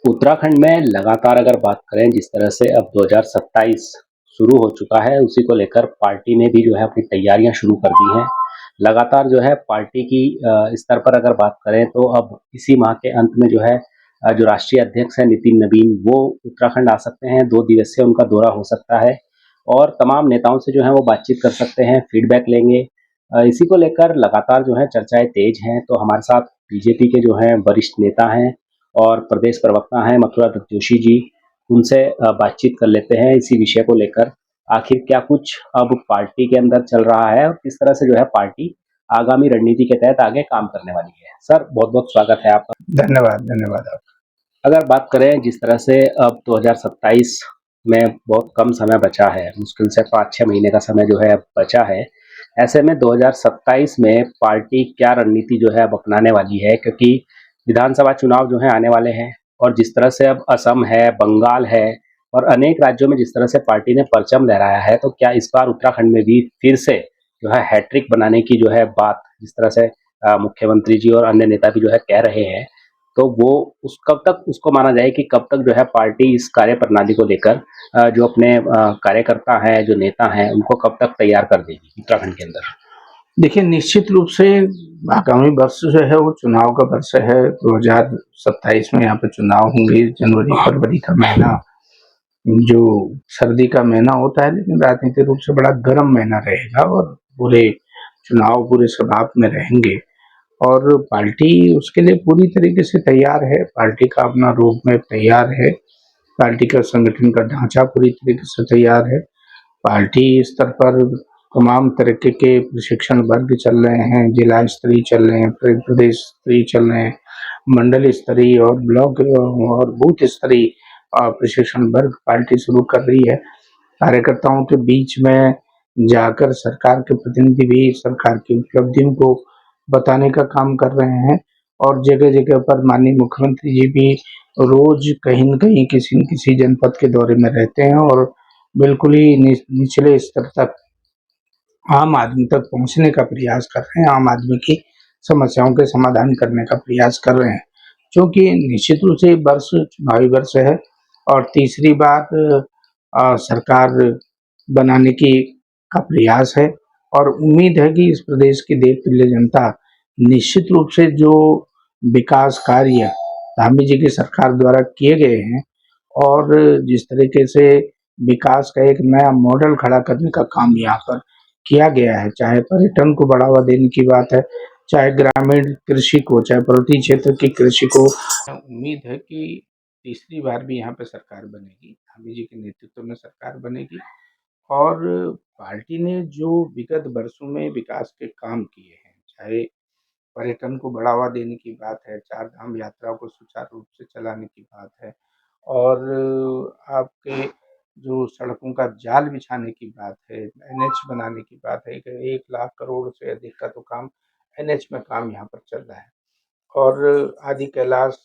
उत्तराखंड में लगातार अगर बात करें जिस तरह से अब 2027 शुरू हो चुका है, उसी को लेकर पार्टी ने भी जो है अपनी तैयारियां शुरू कर दी हैं। लगातार जो है पार्टी की स्तर पर अगर बात करें तो अब इसी माह के अंत में जो है जो राष्ट्रीय अध्यक्ष हैं नितिन नवीन वो उत्तराखंड आ सकते हैं, 2 दिवसीय उनका दौरा हो सकता है और तमाम नेताओं से जो है वो बातचीत कर सकते हैं, फीडबैक लेंगे। इसी को लेकर लगातार जो है चर्चाएँ तेज़ हैं, तो हमारे साथ बीजेपी के जो हैं वरिष्ठ नेता हैं और प्रदेश प्रवक्ता हैं मथुरा दत्त जोशी जी, उनसे बातचीत कर लेते हैं इसी विषय को लेकर। आखिर क्या कुछ अब पार्टी के अंदर चल रहा है और किस तरह से जो है पार्टी आगामी रणनीति के तहत आगे काम करने वाली है। सर, बहुत-बहुत स्वागत है आपका। धन्यवाद, धन्यवाद आप। अगर बात करें जिस तरह से अब 2027 में बहुत कम समय बचा है, मुश्किल से 5-6 महीने का समय जो है अब बचा है। ऐसे में 2027 में पार्टी क्या रणनीति जो है अब अपनाने वाली है? क्योंकि विधानसभा चुनाव जो हैं आने वाले हैं और जिस तरह से अब असम है, बंगाल है और अनेक राज्यों में जिस तरह से पार्टी ने परचम लहराया है, तो क्या इस बार उत्तराखंड में भी फिर से जो है हैट्रिक बनाने की जो है बात जिस तरह से मुख्यमंत्री जी और अन्य नेता भी जो है कह रहे हैं, तो वो उस कब तक उसको माना जाए कि कब तक जो है पार्टी इस कार्य प्रणाली को लेकर जो अपने कार्यकर्ता हैं, जो नेता हैं, उनको कब तक तैयार कर देगी उत्तराखंड के अंदर? देखिए, निश्चित रूप से आगामी वर्ष जो है वो चुनाव का वर्ष है। 2027 में यहाँ पे चुनाव होंगे। जनवरी-फरवरी का महीना जो सर्दी का महीना होता है, लेकिन राजनीतिक रूप से बड़ा गर्म महीना रहेगा और पूरे चुनाव पूरे शबाब में रहेंगे और पार्टी उसके लिए पूरी तरीके से तैयार है। पार्टी का अपना रोड मैप तैयार है। पार्टी का संगठन का ढांचा पूरी तरीके से तैयार है। पार्टी स्तर पर तमाम तरीके के प्रशिक्षण वर्ग चल रहे हैं, जिला स्तरीय चल रहे हैं, प्रदेश स्तरीय चल रहे हैं, मंडल स्तरीय और ब्लॉक और बूथ स्तरीय प्रशिक्षण वर्ग पार्टी शुरू कर रही है। कार्यकर्ताओं के बीच में जाकर सरकार के प्रतिनिधि भी सरकार की उपलब्धियों को बताने का काम कर रहे हैं और जगह-जगह पर माननीय मुख्यमंत्री जी भी रोज कहीं न कहीं किसी न किसी जनपद के दौरे में रहते हैं और बिल्कुल ही निचले स्तर तक आम आदमी तक पहुँचने का प्रयास कर रहे हैं, आम आदमी की समस्याओं के समाधान करने का प्रयास कर रहे हैं। क्योंकि निश्चित रूप से ये वर्ष चुनावी वर्ष है और तीसरी बार सरकार बनाने की का प्रयास है और उम्मीद है कि इस प्रदेश की देवतुल्य जनता निश्चित रूप से जो विकास कार्य धामी जी की सरकार द्वारा किए गए हैं और जिस तरीके से विकास का एक नया मॉडल खड़ा करने का काम यहाँ पर किया गया है, चाहे पर्यटन को बढ़ावा देने की बात है, चाहे ग्रामीण कृषि को, चाहे पर्वतीय क्षेत्र की कृषि को। उम्मीद है कि तीसरी बार भी यहाँ पे सरकार बनेगी, धामी जी के नेतृत्व में सरकार बनेगी और पार्टी ने जो विगत वर्षों में विकास के काम किए हैं, चाहे पर्यटन को बढ़ावा देने की बात है, चार धाम यात्रा को सुचारू रूप से चलाने की बात है और आपके जो सड़कों का जाल बिछाने की बात है, एनएच बनाने की बात है, 1 लाख करोड़ से अधिक का तो काम एनएच में काम यहाँ पर चल रहा है और आदि कैलाश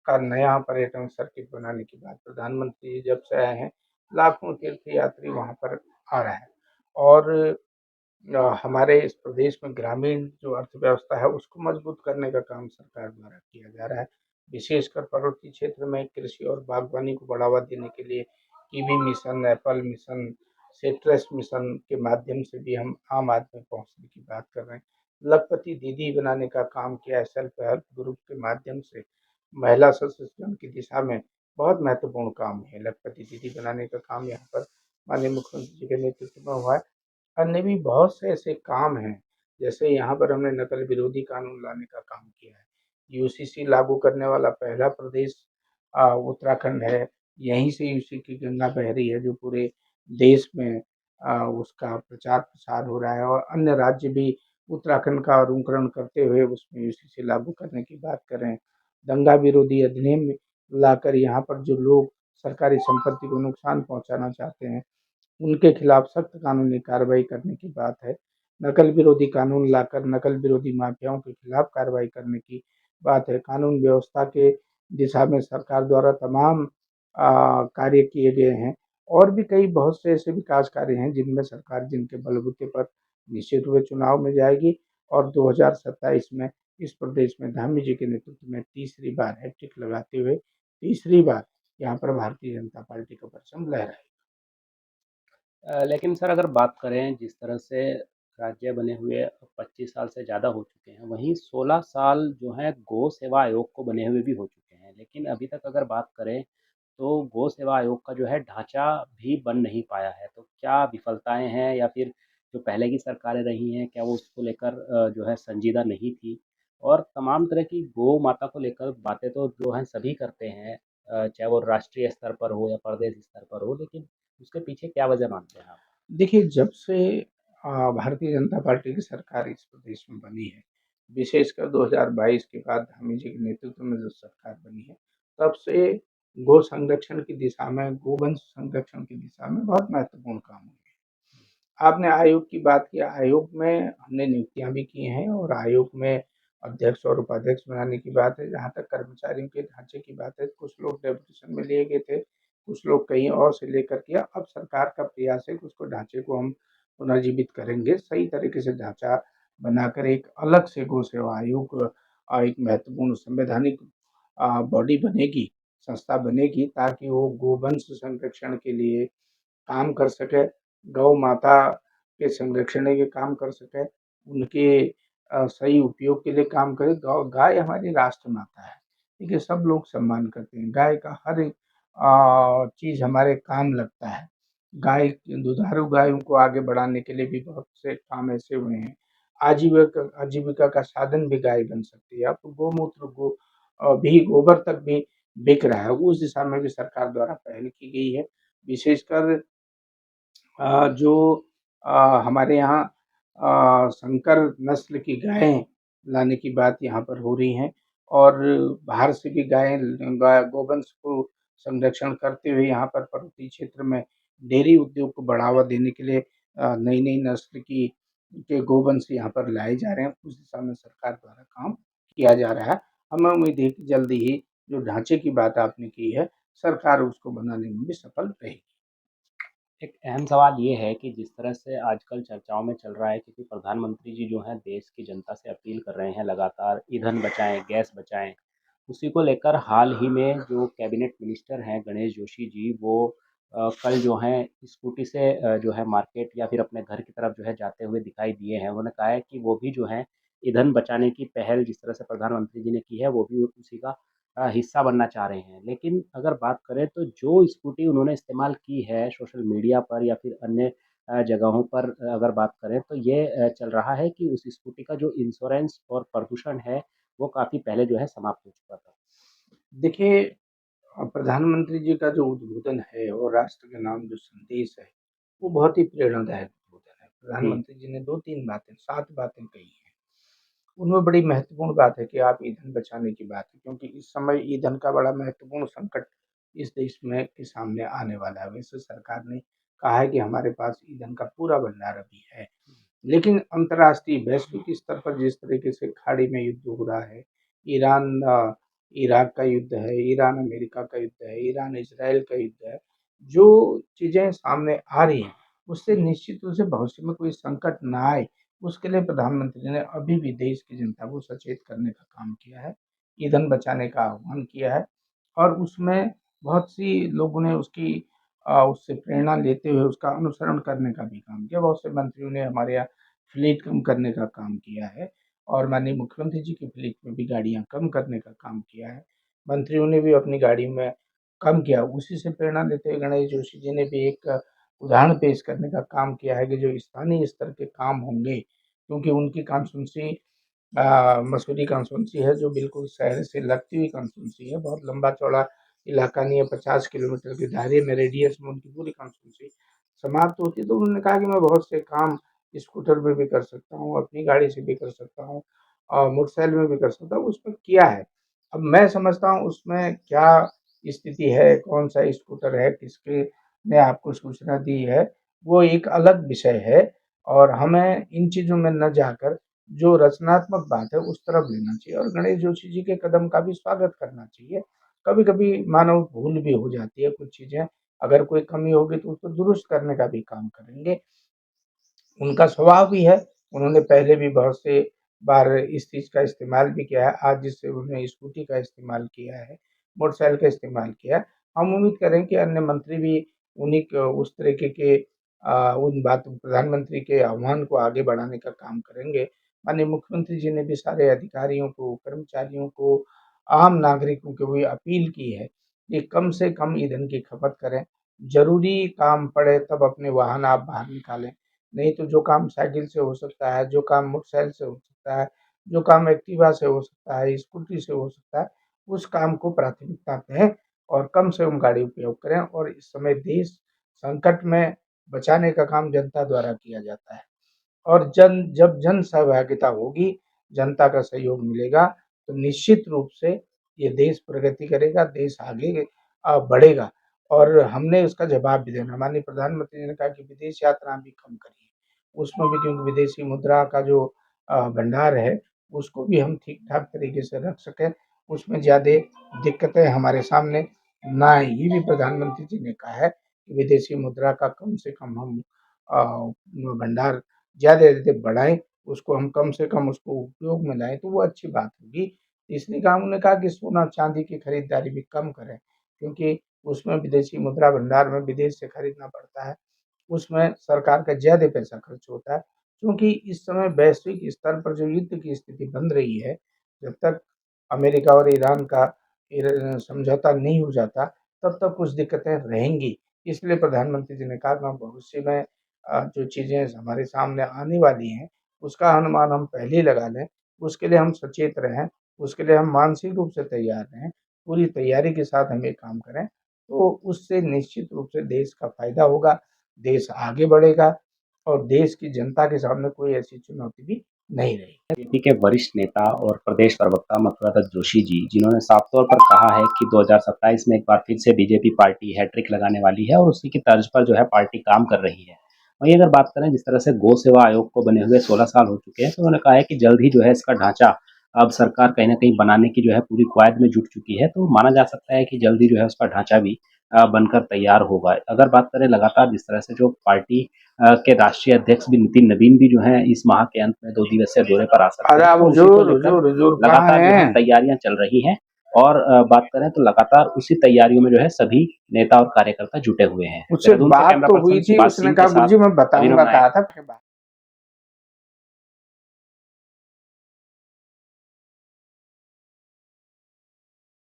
का नया पर्यटन सर्किट बनाने की बात प्रधानमंत्री जी जब से आए हैं, लाखों तीर्थयात्री वहाँ पर आ रहे हैं और हमारे इस प्रदेश में ग्रामीण जो अर्थव्यवस्था है उसको मजबूत करने का काम सरकार द्वारा किया जा रहा है। विशेषकर पर्वतीय क्षेत्र में कृषि और बागवानी को बढ़ावा देने के लिए kiwi mission, Apple mission, citrus mission के माध्यम से भी हम आम आदमी तक पहुँचने की बात कर रहे हैं। लखपति दीदी बनाने का काम किया है सेल्फ हेल्प ग्रुप के माध्यम से। महिला सशक्तिकरण की दिशा में बहुत महत्वपूर्ण काम है। लखपति दीदी बनाने का काम यहाँ पर माननीय मुख्यमंत्री जी के नेतृत्व में हुआ है। अन्य भी बहुत से ऐसे काम हैं, जैसे यहाँ पर हमने नकल विरोधी कानून लाने का काम किया है। यूसीसी लागू करने वाला पहला प्रदेश उत्तराखंड है। यहीं से यूसी की गंगा बह रही है, जो पूरे देश में उसका प्रचार-प्रसार हो रहा है और अन्य राज्य भी उत्तराखंड का अनुकरण करते हुए उसमें यूसीसी लागू करने की बात कर रहे हैं। दंगा विरोधी अधिनियम लाकर यहाँ पर जो लोग सरकारी संपत्ति को नुकसान पहुँचाना चाहते हैं, उनके खिलाफ सख्त कानूनी कार्रवाई करने की बात है। नकल विरोधी कानून लाकर नकल विरोधी माफियाओं के खिलाफ कार्रवाई करने की बात है। कानून व्यवस्था के दिशा में सरकार द्वारा तमाम कार्य किए गए हैं और भी कई बहुत से ऐसे विकास कार्य हैं जिनमें सरकार जिनके बलबूते पर निश्चित रूप से चुनाव में जाएगी और 2027 में इस प्रदेश में धामी जी के नेतृत्व में तीसरी बार हैट्रिक लगाते हुए तीसरी बार यहाँ पर भारतीय जनता पार्टी का परचम लहराएगा। लेकिन सर अगर बात करें जिस तरह से राज्य बने हुए 25 साल से ज़्यादा हो चुके हैं, वहीं 16 साल जो है गौ सेवा आयोग को बने हुए भी हो चुके हैं। लेकिन अभी तक अगर बात करें तो गौ सेवा आयोग का जो है ढाँचा भी बन नहीं पाया है। तो क्या विफलताएँ हैं या फिर जो पहले की सरकारें रही हैं, क्या वो उसको लेकर जो है संजीदा नहीं थी? और तमाम तरह की गौ माता को लेकर बातें तो जो हैं सभी करते हैं, चाहे वो राष्ट्रीय स्तर पर हो या प्रदेश स्तर पर हो, लेकिन उसके पीछे क्या वजह मानते हैं आप? देखिए, जब से भारतीय जनता पार्टी की सरकार इस प्रदेश में बनी है, विशेषकर 2022 के बाद अमित जी के नेतृत्व में जो सरकार बनी है, तब से गौ संरक्षण की दिशा में, गोवंश संरक्षण की दिशा में बहुत महत्वपूर्ण काम हुए हैं। आपने आयोग की बात की, आयोग में हमने नियुक्तियाँ भी की हैं और आयोग में अध्यक्ष और उपाध्यक्ष बनाने की बात है। जहाँ तक कर्मचारियों के ढाँचे की बात है, कुछ लोग डेपुटेशन में लिए गए थे, कुछ लोग कहीं और से लेकर के अब सरकार का प्रयास है कि उसको ढाँचे को हम पुनर्जीवित करेंगे, सही तरीके से ढाँचा बनाकर एक अलग से गौ सेवा आयोग एक महत्वपूर्ण संवैधानिक बॉडी बनेगी, संस्था बनेगी ताकि वो गोवंश संरक्षण के लिए काम कर सके, गौ माता के संरक्षण के काम कर सके, उनके सही उपयोग के लिए काम करे। गौ गाय हमारी राष्ट्र माता है, देखिए सब लोग सम्मान करते हैं, गाय का हर एक चीज़ हमारे काम लगता है। गाय दुधारू गायों को आगे बढ़ाने के लिए भी बहुत से काम ऐसे हुए हैं। आजीविका आजीविका का साधन भी गाय बन सकती है। अब तो गौमूत्र भी गोबर तक भी बिक रहा है, उस दिशा में भी सरकार द्वारा पहल की गई है। विशेषकर जो हमारे यहाँ संकर नस्ल की गायें लाने की बात यहाँ पर हो रही है और बाहर से भी गायें गोवंश को संरक्षण करते हुए यहाँ पर पर्वतीय क्षेत्र में डेयरी उद्योग को बढ़ावा देने के लिए नई-नई नस्ल की के गोवंश यहाँ पर लाए जा रहे हैं, उस दिशा में सरकार द्वारा काम किया जा रहा है। हमें उम्मीद है कि जल्दी ही जो ढाँचे की बात आपने की है, सरकार उसको बनाने में भी सफल रहेगी। एक अहम सवाल ये है कि जिस तरह से आजकल चर्चाओं में चल रहा है, क्योंकि प्रधानमंत्री जी जो हैं देश की जनता से अपील कर रहे हैं लगातार, ईंधन बचाएँ, गैस बचाएँ। उसी को लेकर हाल ही में जो कैबिनेट मिनिस्टर हैं गणेश जोशी जी, वो कल जो हैं स्कूटी से जो है मार्केट या फिर अपने घर की तरफ जो है जाते हुए दिखाई दिए हैं। उन्होंने कहा है कि वो भी जो है ईंधन बचाने की पहल जिस तरह से प्रधानमंत्री जी ने की है, वो भी उसी का हिस्सा बनना चाह रहे हैं। लेकिन अगर बात करें तो जो स्कूटी उन्होंने इस्तेमाल की है सोशल मीडिया पर या फिर अन्य जगहों पर, अगर बात करें तो ये चल रहा है कि उस स्कूटी का जो इंश्योरेंस और प्रदूषण है, वो काफ़ी पहले जो है समाप्त हो चुका था। देखिए प्रधानमंत्री जी का जो उद्बोधन है और राष्ट्र के नाम जो संदेश है, वो बहुत ही प्रेरणादायक उद्बोधन है। हुँ, प्रधानमंत्री जी ने 2-3 बातें, 7 बातें कही हैं। उनमें बड़ी महत्वपूर्ण बात है कि आप ईंधन बचाने की बात है क्योंकि इस समय ईंधन का बड़ा महत्वपूर्ण संकट इस देश में के सामने आने वाला है। वैसे सरकार ने कहा है कि हमारे पास ईंधन का पूरा भंडार अभी है। लेकिन अंतर्राष्ट्रीय वैश्विक स्तर पर जिस तरीके से खाड़ी में युद्ध हो रहा है, ईरान इराक का युद्ध है, ईरान अमेरिका का युद्ध है, ईरान इज़राइल का युद्ध है, जो चीज़ें सामने आ रही हैं, उससे निश्चित रूप से भविष्य में कोई संकट ना आए, उसके लिए प्रधानमंत्री ने अभी भी देश की जनता को सचेत करने का काम किया है, ईंधन बचाने का आह्वान किया है और उसमें बहुत सी लोगों ने उससे प्रेरणा लेते हुए उसका अनुसरण करने का भी काम किया। बहुत से मंत्रियों ने हमारे यहाँ फ्लीट कम करने का काम किया है और माननीय मुख्यमंत्री जी की फ्लीट में भी गाड़ियाँ कम करने का काम किया है। मंत्रियों ने भी अपनी गाड़ी में कम किया, उसी से प्रेरणा लेते हुए गणेश जोशी जी ने भी एक उदाहरण पेश करने का काम किया है कि जो स्थानीय स्तर के काम होंगे, क्योंकि उनकी कॉन्स्टिट्यूंसी मसूरी कॉन्स्टिट्यूंसी है जो बिल्कुल शहर से लगती हुई कॉन्स्टिट्यूंसी है, बहुत लंबा-चौड़ा इलाका नहीं है, 50 किलोमीटर के दायरे में रेडियस में उनकी पूरी कॉन्स्टिट्यूंसी समाप्त होती है, तो उन्होंने कहा कि मैं बहुत से काम स्कूटर में भी कर सकता हूँ, अपनी गाड़ी से भी कर सकता हूँ और मोटरसाइकिल में भी कर सकता हूँ, उसमें किया है। अब मैं समझता हूँ उसमें क्या स्थिति है, कौन-सा स्कूटर है, किसके ने आपको सूचना दी है, वो एक अलग विषय है और हमें इन चीज़ों में ना जाकर जो रचनात्मक बात है उस तरफ लेना चाहिए और गणेश जोशी जी के कदम का भी स्वागत करना चाहिए। कभी-कभी मानव भूल भी हो जाती है कुछ चीज़ें, अगर कोई कमी होगी तो उसको दुरुस्त करने का भी काम करेंगे। उनका स्वभाव भी है, उन्होंने पहले भी बहुत से बार इस चीज़ का इस्तेमाल भी किया है, आज जिससे उन्होंने स्कूटी का इस्तेमाल किया है, मोटरसाइकिल का इस्तेमाल किया। हम उम्मीद करें कि अन्य मंत्री भी उन्हीं उस तरीके के उन बात प्रधानमंत्री के आह्वान को आगे बढ़ाने का काम करेंगे। माननीय मुख्यमंत्री जी ने भी सारे अधिकारियों को, कर्मचारियों को, आम नागरिकों को भी अपील की है कि कम से कम ईंधन की खपत करें। ज़रूरी काम पड़े तब अपने वाहन आप बाहर निकालें, नहीं तो जो काम साइकिल से हो सकता है, जो काम मोटरसाइकिल से हो सकता है, जो काम एक्टिवा से हो सकता है, स्कूटी से हो सकता है, उस काम को प्राथमिकता दें और कम से कम गाड़ी उपयोग करें और इस समय देश संकट में बचाने का काम जनता द्वारा किया जाता है। और जब जन सहभागिता होगी, जनता का सहयोग मिलेगा, तो निश्चित रूप से ये देश प्रगति करेगा, देश आगे बढ़ेगा और हमने उसका जवाब भी देना। माननीय प्रधानमंत्री जी ने कहा कि विदेश यात्रा भी कम करिए, उसमें भी क्योंकि विदेशी मुद्रा का जो भंडार है, उसको भी हम ठीक-ठाक तरीके से रख सकें, उसमें ज़्यादा दिक्कतें हमारे सामने ना आएँ। ये भी प्रधानमंत्री जी ने कहा है कि विदेशी मुद्रा का कम से कम हम भंडार ज़्यादा से ज़्यादा बढ़ाएँ, उसको हम कम से कम उसको उपयोग में लाएँ, तो वो अच्छी बात होगी। इसलिए कहा उन्होंने कहा कि सोना-चांदी की खरीदारी भी कम करें, क्योंकि उसमें विदेशी मुद्रा भंडार में विदेश से खरीदना पड़ता है, उसमें सरकार का ज़्यादा पैसा खर्च होता है। क्योंकि इस समय वैश्विक स्तर पर जो युद्ध की स्थिति बन रही है, जब तक अमेरिका और ईरान का समझौता नहीं हो जाता, तब तक कुछ दिक्कतें रहेंगी। इसलिए प्रधानमंत्री जी ने कहा कि हम भविष्य में जो चीज़ें हमारे सामने आने वाली हैं, उसका अनुमान हम पहले ही लगा लें, उसके लिए हम सचेत रहें, उसके लिए हम मानसिक रूप से तैयार रहें, पूरी तैयारी के साथ हम ये काम करें, तो उससे निश्चित रूप से देश का फ़ायदा होगा, देश आगे बढ़ेगा और देश की जनता के सामने कोई ऐसी चुनौती भी नहीं रहेगी। बीजेपी के वरिष्ठ नेता और प्रदेश प्रवक्ता मथुरादत्त जोशी जी, जिन्होंने साफ तौर पर कहा है कि 2027 में एक बार फिर से बीजेपी पार्टी हैट्रिक लगाने वाली है और उसी की तर्ज पर जो है पार्टी काम कर रही है। वहीं अगर बात करें जिस तरह से गौ सेवा आयोग को बने हुए 16 साल हो चुके हैं, तो उन्होंने कहा है कि जल्द ही जो है इसका ढांचा अब सरकार कहीं न कहीं बनाने की जो है पूरी कवायद में जुट चुकी है, तो माना जा सकता है कि जल्द ही जो है उसका ढांचा भी बनकर तैयार होगा। अगर बात करें लगातार जिस तरह से जो पार्टी के राष्ट्रीय अध्यक्ष भी नितिन नवीन भी जो हैं इस माह के अंत में 2 दिवसीय दौरे पर आ सकते अरे हैं, आप तो उसी को हुजूर, लेकर हुजूर, हुजूर कहाँ लगातार जो है हैं? तैयारियाँ चल रही हैं और बात करें तो लगातार उसी तैयारियों में जो है सभी नेता और कार्यकर्ता जुटे हुए हैं। उससे देहरादून से बात कैमरा तो हुई पर्सन थी, सुभाष उसने सिंह कहा के साथ गुरुजी मैं अभिनव बताऊँगा, नायक। कहा था